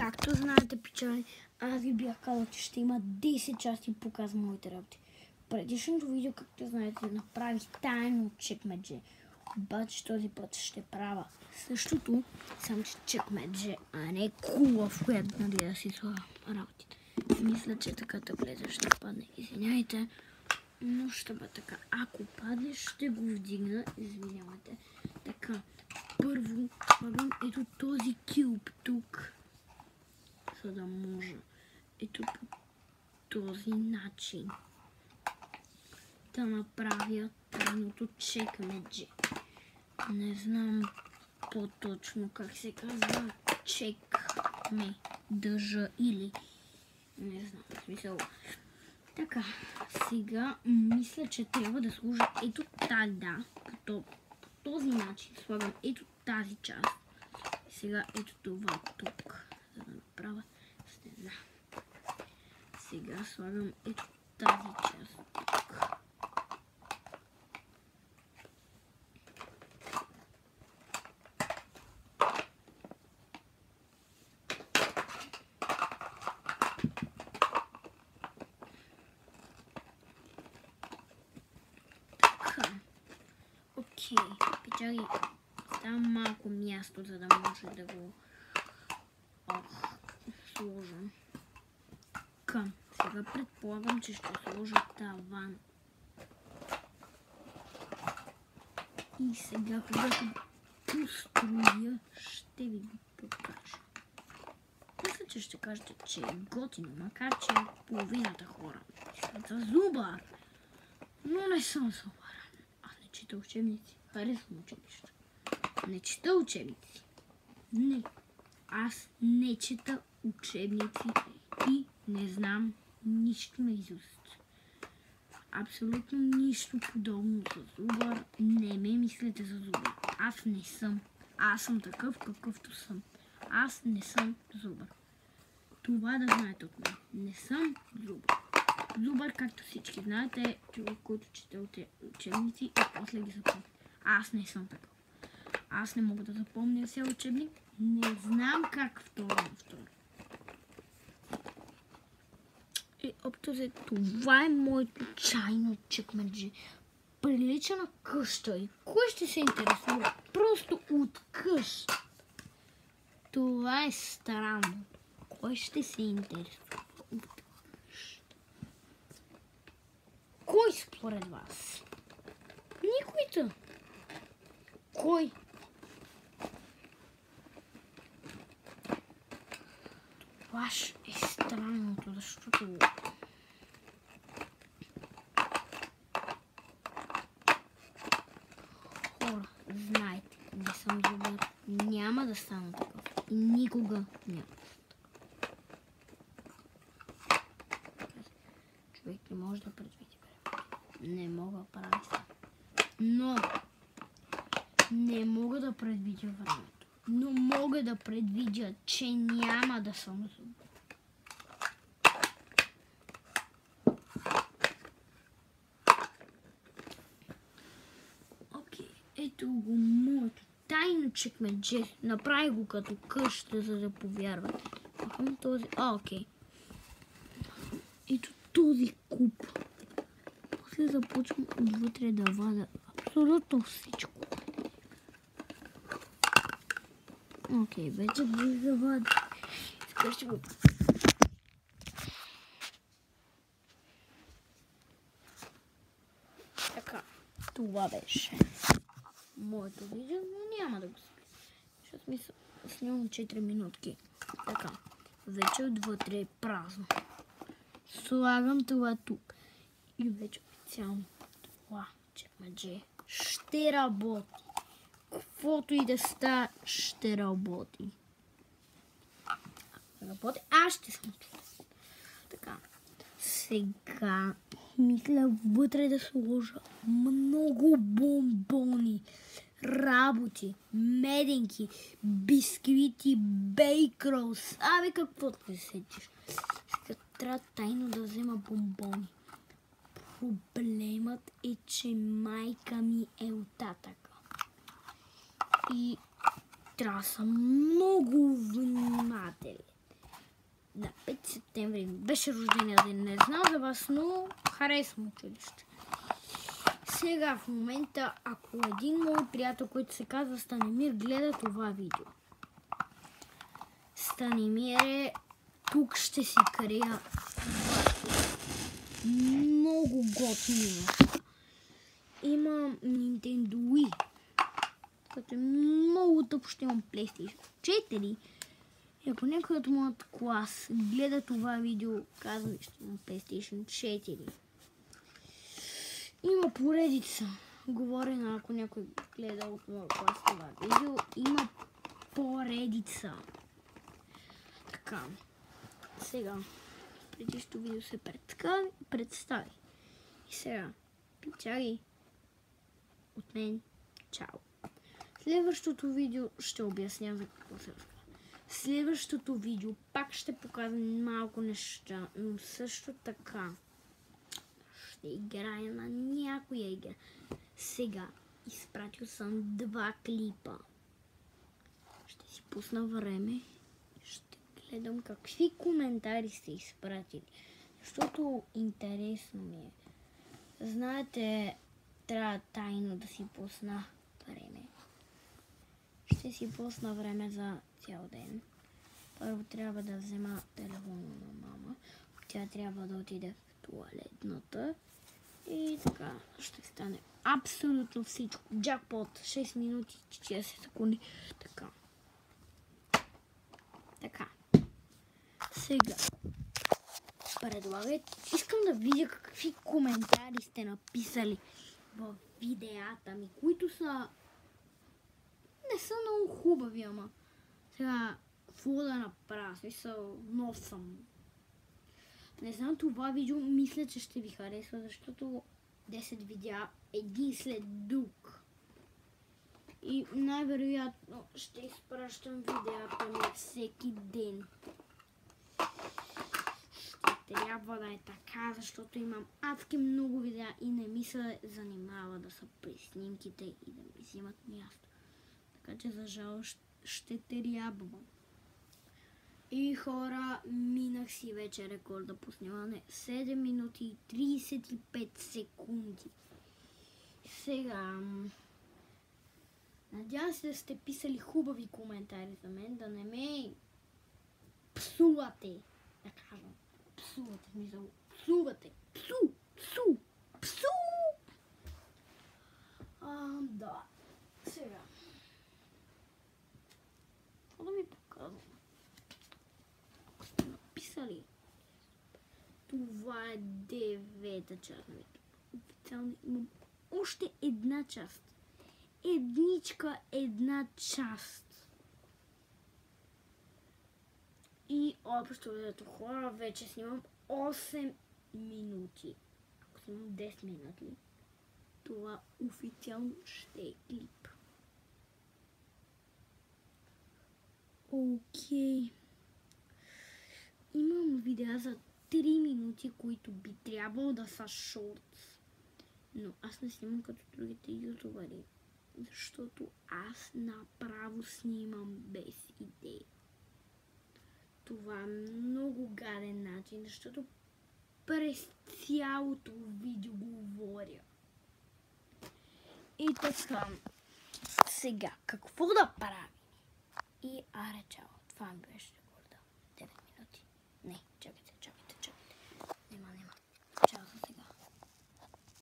Както знаете, пичали, аз ви бях казал, че ще има 10 части показ моите работи. Предишното видео, както знаете, направих тайно чекмедже. Обаче този път ще правя същото, само че чекмедже, а не кула, в която да си слагам работите. Мисля, че така таблета ще падне. Извинявайте, но ще бъде така. Ако падне, ще го вдигна. Извинявайте. Така, първо слагам ето този кюб тук, за да може ето по този начин да направя тайното чекмедже. Не знам по-точно как се казва чекмедже или не знам, в смисъл. Така, сега мисля, че трябва да сложа ето тада, като този начин слагам ето тази част. Сега ето това тук, за да направя стена. Сега слагам ето тази част тук. Окей, печали, ставам малко място, за да може да го сложа. Сега предполагам, че ще сложа таван. И сега, когато построя, ще ви го покажа. Мисля, че ще кажете, че е готино, макар че половината хора мислят за зубар. Но не съм зубар. Аз не чета учебници. Харесвам училище. Не чета учебници. Не. Аз не чета учебници и не знам нищо наизуст. Абсолютно нищо подобно за зубар. Не ме мислете за зубар. Аз не съм. Аз съм такъв, какъвто съм. Аз не съм зубар. Това да знаете от мен. Не съм зубар. Зубар, както всички знаете, е човек, който чете учебници и после ги запомня. Аз не съм такъв. Аз не мога да запомня вся учебник. Не знам как второ на второ. И общо за това е моето чайно чекмедже. Прилича на къща. И кой ще се интересува? Просто от къща. Това е странно. Кой ще се интересува от къща? Кой според вас? Никой. Кой? Това е странното, защото хора, знаете, не съм зубар, няма да стана такъв. И никога няма. Човек не може да предвиди времето. Не мога да правя сега. Но не мога да предвидя времето. Но мога да предвидя, че няма да съм зубар. Окей, ето го моето тайно чекмедже. Направи го като къща, за да повярвате. Този... окей. Ето този куп. После започвам отвътре да вада абсолютно всичко. Окей, вече го завадя. Сега ще го... Така, това беше моето видео, но няма да го спи. Защото ми снимам 4 минутки. Така, вече отвътре е празно. Слагам това тук. И вече официално това чекмедже ще работи. Каквото и да става, ще работи. Аз ще съм това. Така. Сега мисля вътре да сложа много бомбони, работи, меденки, бисквити, бейкролс. Абе, каквото се сетиш. Сега трябва тайно да взема бомбони. Проблемът е, че майка ми е оттатъка. И трябва да съм много внимателен. на 5 септември беше рождения ден. Не знам за вас, но харесвам училище. Сега в момента, ако един мой приятел, който се казва Станимир, гледа това видео. Станимире, тук ще си крия много готини неща. Имам Nintendo Wii, като е много тъпо, ще имам PlayStation 4. И ако някой от моят клас гледа това видео, казвам, ще имам PlayStation 4. Има поредица. Говоря на ако някой гледа от моят клас това видео. Има поредица. Така. Сега. Предишното видео се представи. И сега. Пичаги. От мен. Чао. Следващото видео ще обясня за какво се разказва. Следващото видео пак ще показвам малко неща, но също така ще играя на някоя игра. Сега изпратил съм 2 клипа. Ще си пусна време и ще гледам какви коментари сте изпратили. Защото интересно ми е. Знаете, трябва тайно да си пусна време. Ще си пусна време за цял ден. Първо трябва да взема телефона на мама. Тя трябва да отиде в туалетната. И така ще стане абсолютно всичко. Джакпот 6 минути 40 секунди. Така. Така. Сега. Предлагайте. Искам да видя какви коментари сте написали в видеята ми, които са не са много хубави, ама сега какво да направя? Смисъл, нов съм. Не знам, това видео мисля, че ще ви харесва, защото 10 видеа един след друг. И най-вероятно ще изпращам видеята ми всеки ден. Ще трябва да е така, защото имам адски много видеа и не ми се занимава да са при снимките и да ми взимат място. Така че за жалост ще трябва. И хора, минах си вече рекорда по снимане. 7 минути и 35 секунди. Сега, надявам се да сте писали хубави коментари за мен, да не ме псувате, да кажем. Псувате, смисъл, псувате. Псу. Да. Сега. Какво да ми показвам? Написали. Това е 9-та част. Официално имам още една част. Едничка, една част. И общо взето хора, вече снимам 8 минути. Ако снимам 10 минути, това официално ще е клип. Окей. Имам видеа за 3 минути, които би трябвало да са шортс. Но аз не снимам като другите ютубъри. Защото аз направо снимам без идеи. Това е много гаден начин, защото през цялото видео говоря. И така, сега, какво да правим? И аре, чао, това беше.